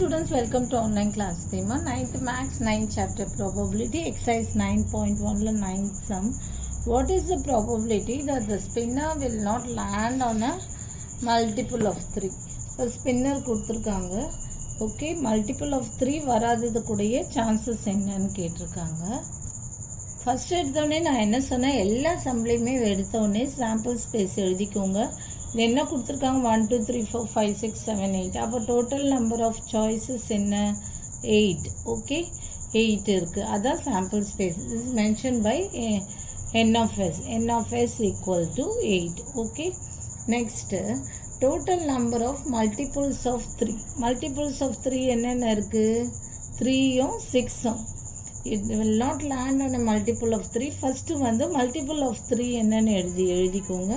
students, welcome to online class theme. 9th max 9th chapter probability exercise 9.1 9th sum. What is the probability that the spinner will not land on a multiple of 3? So spinner கொடுத்திருக்காங்க. Okay, multiple of 3 வராதது கூடிய chances என்னன்னு கேட்டிருக்காங்க. First எடுத்தோடனே நான் என்ன சொன்னேன், எல்லா சம்லையுமே எடுத்தோடனே சாம்பிள் ஸ்பேஸ் எழுதிக்கோங்க. இது என்ன கொடுத்துருக்காங்க, 1 2 3 4 5 6 7 8. அப்போ டோட்டல் நம்பர் ஆஃப் சாய்ஸஸ் என்ன, 8. ஓகே, 8 இருக்குது. அதான் sample space. Is mention by n of s. n of s equal to 8. Okay, next total number of multiples of 3. Multiples of 3 என்னென்ன இருக்குது, 3யும் 6ம். It will not land on a multiple of 3. First வந்து multiple of 3 என்னன்னு எழுதிக்கோங்க.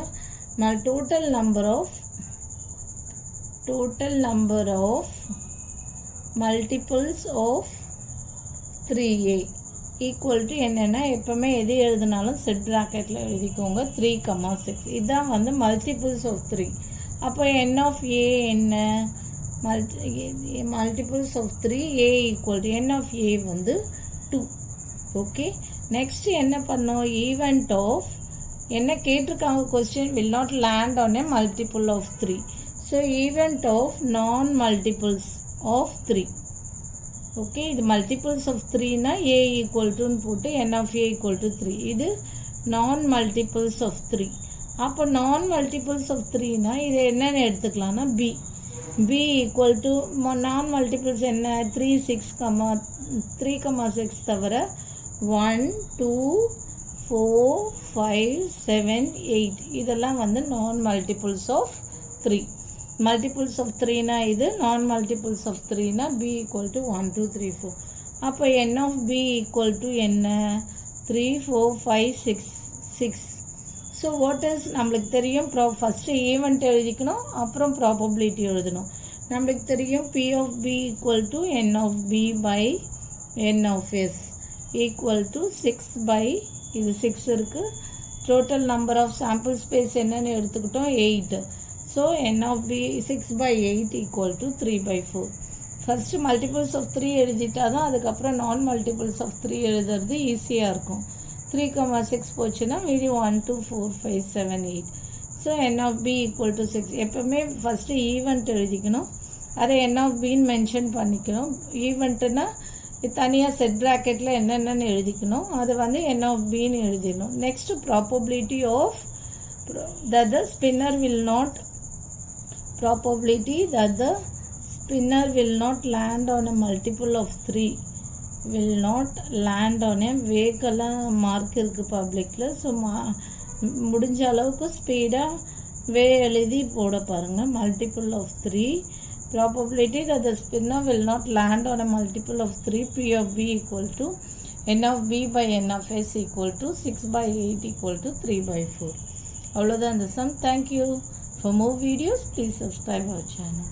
Total number of multiples of 3a equal to என்னன்னா எப்பவுமே எது எழுதினாலும் set ப்ராக்கெட்டில் எழுதிக்கோங்க, 3, 6. இதுதான் வந்து multiples of 3. அப்போ n of a என்ன, multiples of 3 a equal to n of a வந்து 2. ஓகே, நெக்ஸ்ட் என்ன பண்ணோம், ஈவெண்ட் ஆஃப் என்ன கேட்டிருக்காங்க கொஸ்டின், will not land on a multiple of 3. So event of non multiples of 3. Okay, இது multiples of 3னா a equal டுன்னு போட்டு n of a equal to 3. இது நான் மல்டிபிள்ஸ் ஆஃப் 3. அப்போ நான் மல்டிபிள்ஸ் ஆஃப் 3னா இது என்னென்னு எடுத்துக்கலாம்னா b ஈக்குவல் டு நான் மல்டிபிள்ஸ் என்ன, 3 6 தவிர 1 2 4 5 7 8 இதெல்லாம் வந்து நான் மல்டிபிள்ஸ் ஆஃப் 3. மல்டிபிள்ஸ் ஆஃப் 3னா இது, நான் மல்டிபிள்ஸ் ஆஃப் 3னா b ஈக்குவல் டு 1 2 3 4. அப்போ n of b equal to என்ன, 3 4 5 6. ஸோ வாட் இஸ் நம்மளுக்கு தெரியும், ஃபஸ்ட்டு ஈவெண்ட் எழுதிக்கணும், அப்புறம் ப்ராபபிலிட்டி எழுதணும். நம்மளுக்கு தெரியும் p of b equal to n of b by n of s equal to 6 by இது 6 இருக்குது. Total number of sample space என்னன்னு எடுத்துக்கிட்டோம், 8. So n of b 6 by 8 equal to 3 by 4. First multiples of 3 எழுதிட்டா தான் அதுக்கப்புறம் நான் multiples of 3 எழுதுறது ஈஸியாக இருக்கும். 3, 6 போச்சுன்னா மீதி 1 2 4 5 7 8. So n of b equal to 6. எப்போவுமே ஃபஸ்ட்டு ஈவெண்ட் எழுதிக்கணும், அதை n of bன்னு மென்ஷன் பண்ணிக்கணும். ஈவெண்ட்டுன்னா தனியாக செட் ப்ராக்கெட்டில் என்னென்னு எழுதிக்கணும், அது வந்து n of bன்னு எழுதிடணும். Next probability of that the spinner will not land on a multiple of 3. will not land on a வேக்கெல்லாம் மார்க் இருக்குது பப்ளிக்கில். ஸோ முடிஞ்ச அளவுக்கு ஸ்பீடாக வே எழுதி போட பாருங்கள். Multiple of 3, probability that the spinner will not land on a multiple of 3, p of b equal to n of b by n of s equal to 6 by 8 equal to 3 by 4. அவ்வளோதான் இந்த some. Thank you. For more videos, please subscribe our channel.